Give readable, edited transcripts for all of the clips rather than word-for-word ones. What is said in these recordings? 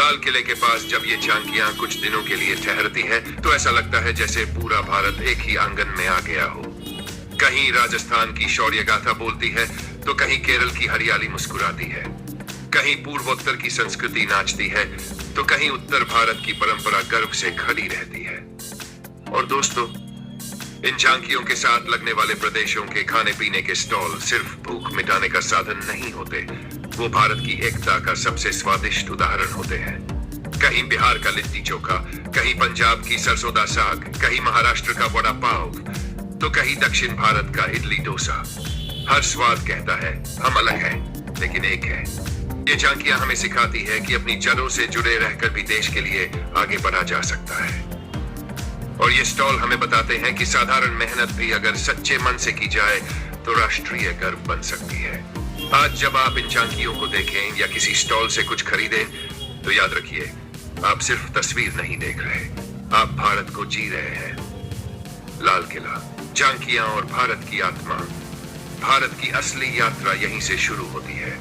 लाल किले के पास जब ये झांकियां कुछ दिनों के लिए ठहरती है तो ऐसा लगता है जैसे पूरा भारत एक ही आंगन में आ गया हो। कहीं राजस्थान की शौर्य गाथा बोलती है तो कहीं केरल की हरियाली मुस्कुराती है, कहीं पूर्वोत्तर की संस्कृति नाचती है तो कहीं उत्तर भारत की परंपरा गर्व से खड़ी रहती है। और दोस्तों, इन झांकियों के साथ लगने वाले प्रदेशों के खाने पीने के स्टॉल सिर्फ भूख मिटाने का साधन नहीं होते, वो भारत की एकता का सबसे स्वादिष्ट उदाहरण होते हैं। कहीं बिहार का लिट्टी चोखा, कहीं पंजाब की सरसों दा साग, कहीं महाराष्ट्र का वड़ा पाव, तो कहीं दक्षिण भारत का इडली डोसा। हर स्वाद कहता है हम अलग हैं, लेकिन एक है। ये झांकियां हमें सिखाती है कि अपनी जड़ों से जुड़े रहकर भी देश के लिए आगे बढ़ा जा सकता है। और ये स्टॉल हमें बताते हैं कि साधारण मेहनत भी अगर सच्चे मन से की जाए तो राष्ट्रीय गर्व बन सकती है। आज जब आप इन झांकियों को देखें या किसी स्टॉल से कुछ खरीदें तो याद रखिए, आप सिर्फ तस्वीर नहीं देख रहे, आप भारत को जी रहे हैं। लाल किला, झांकियां और भारत की आत्मा। भारत की असली यात्रा यहीं से शुरू होती है,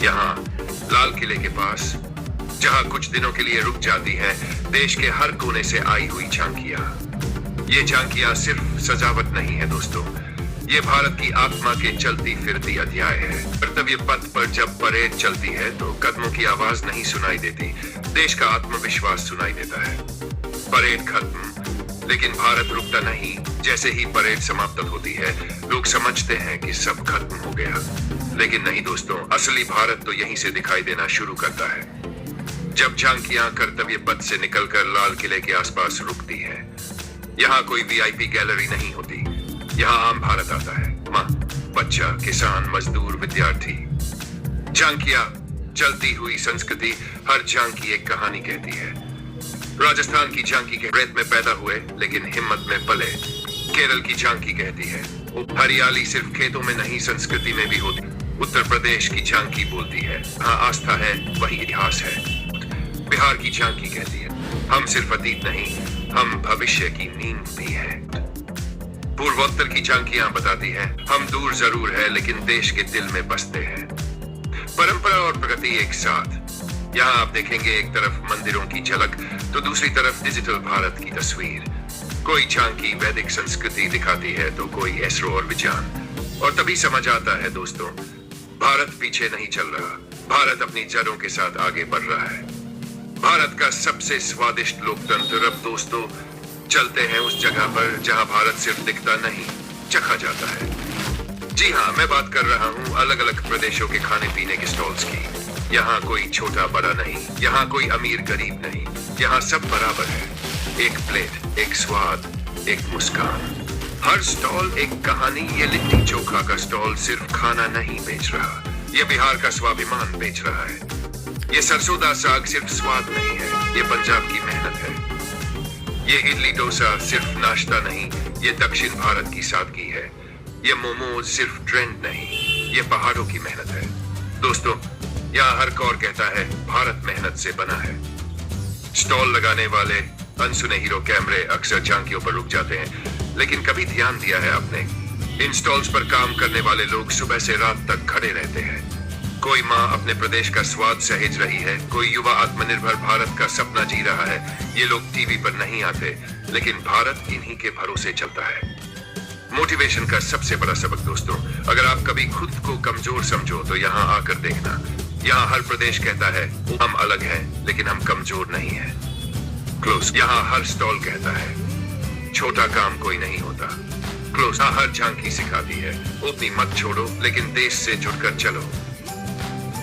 यहाँ लाल किले के पास, जहां कुछ दिनों के लिए रुक जाती है देश के हर कोने से आई हुई झांकियां। ये झांकियां सिर्फ सजावट नहीं है दोस्तों, ये भारत की आत्मा के चलती फिरती अध्याय है। कर्तव्य पथ पर जब परेड चलती है तो कदमों की आवाज नहीं सुनाई देती, देश का आत्मविश्वास सुनाई देता है। परेड खत्म, लेकिन भारत रुकता नहीं। जैसे ही परेड समाप्त होती है लोग समझते हैं कि सब खत्म हो गया, लेकिन नहीं दोस्तों, असली भारत तो यहीं से दिखाई देना शुरू करता है। जब झांकियां कर्तव्य पथ से निकलकर लाल किले के आसपास रुकती है, यहाँ कोई वीआईपी गैलरी नहीं होती, यहाँ आम भारत आता है, माँ, बच्चा, किसान, मजदूर, विद्यार्थी। झांकियां, चलती हुई संस्कृति। हर झांकी एक कहानी कहती है। राजस्थान की झांकी के रेत में पैदा हुए लेकिन हिम्मत में पले। केरल की झांकी कहती है हरियाली सिर्फ खेतों में नहीं संस्कृति में भी होती। उत्तर प्रदेश की झांकी बोलती है हाँ आस्था है वही इतिहास है। बिहार की झांकी कहती है हम सिर्फ अतीत नहीं, हम भविष्य की नींव भी है। पूर्वोत्तर की झांकियां बताती है हम दूर जरूर है लेकिन देश के दिल में बसते हैं। परंपरा और प्रगति एक साथ। यहाँ आप देखेंगे एक तरफ मंदिरों की झलक तो दूसरी तरफ डिजिटल भारत की तस्वीर। कोई झांकी वैदिक संस्कृति दिखाती है तो कोई इसरो और विज्ञान। और तभी समझ आता है दोस्तों, भारत पीछे नहीं चल रहा, भारत अपनी जड़ों के साथ आगे बढ़ रहा है। भारत का सबसे स्वादिष्ट लोकतंत्र अब दोस्तों चलते हैं उस जगह पर जहां भारत सिर्फ दिखता नहीं, चखा जाता है। जी हाँ, मैं बात कर रहा हूँ अलग अलग प्रदेशों के खाने पीने के स्टॉल्स की। यहाँ कोई छोटा बड़ा नहीं, यहाँ कोई अमीर गरीब नहीं, यहाँ सब बराबर है। एक प्लेट, एक स्वाद, एक मुस्कान। हर स्टॉल एक कहानी। ये लिट्टी चोखा का स्टॉल सिर्फ खाना नहीं बेच रहा, ये बिहार का स्वाभिमान बेच रहा है। ये सरसों दा साग सिर्फ स्वाद नहीं है, ये पंजाब की मेहनत है। ये इडली डोसा सिर्फ नाश्ता नहीं, ये दक्षिण भारत की सादगी है। ये मोमोज सिर्फ ट्रेंड नहीं, ये पहाड़ों की मेहनत है। दोस्तों, यहाँ हर कौर कहता है भारत मेहनत से बना है। स्टॉल लगाने वाले अनसुने हीरो कैमरे अक्सर झांकियों पर रुक जाते हैं, लेकिन कभी ध्यान दिया है आपने, इन स्टॉल्स पर काम करने वाले लोग सुबह से रात तक खड़े रहते हैं। कोई माँ अपने प्रदेश का स्वाद सहेज रही है, कोई युवा आत्मनिर्भर भारत का सपना जी रहा है। ये लोग टीवी पर नहीं आते, लेकिन भारत इन्हीं के भरोसे चलता है। मोटिवेशन का सबसे बड़ा सबक दोस्तों, अगर आप कभी खुद को कमजोर समझो तो यहाँ आकर देखना। यहाँ हर प्रदेश कहता है हम अलग हैं, लेकिन हम कमजोर नहीं हैं। क्लोज, यहाँ हर स्टॉल कहता है छोटा काम कोई नहीं होता। क्लोज, हर झांकी सिखाती है उतनी मत छोड़ो, लेकिन देश से जुड़कर चलो।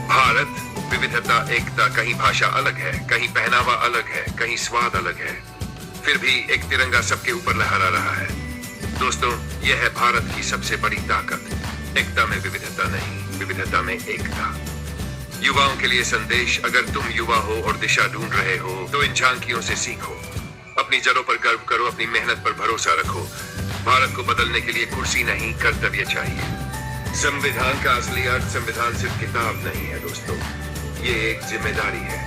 भारत, विविधता, एकता। कहीं भाषा अलग है, कहीं पहनावा अलग है, कहीं स्वाद अलग है, फिर भी एक तिरंगा सबके ऊपर लहरा रहा है। दोस्तों, यह है भारत की सबसे बड़ी ताकत। एकता में विविधता नहीं, विविधता में एकता। युवाओं के लिए संदेश, अगर तुम युवा हो और दिशा ढूंढ रहे हो तो इन झांकियों से सीखो। अपनी जड़ों पर गर्व करो, अपनी मेहनत पर भरोसा रखो। भारत को बदलने के लिए कुर्सी नहीं, कर्तव्य चाहिए। संविधान का असली अर्थ संविधान सिर्फ किताब नहीं है दोस्तों, ये एक जिम्मेदारी है।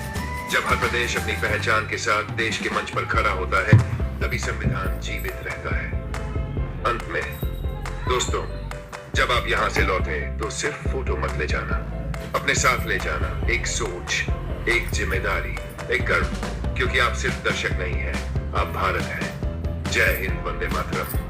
जब हर प्रदेश अपनी पहचान के साथ देश के मंच पर खड़ा होता है तभी संविधान जीवित रहता है। अंत में दोस्तों, जब आप यहाँ से लौटे तो सिर्फ फोटो मत ले जाना, अपने साथ ले जाना एक सोच, एक जिम्मेदारी, एक गर्व, क्योंकि आप सिर्फ दर्शक नहीं हैं, आप भारत हैं। जय हिंद, वंदे मातरम।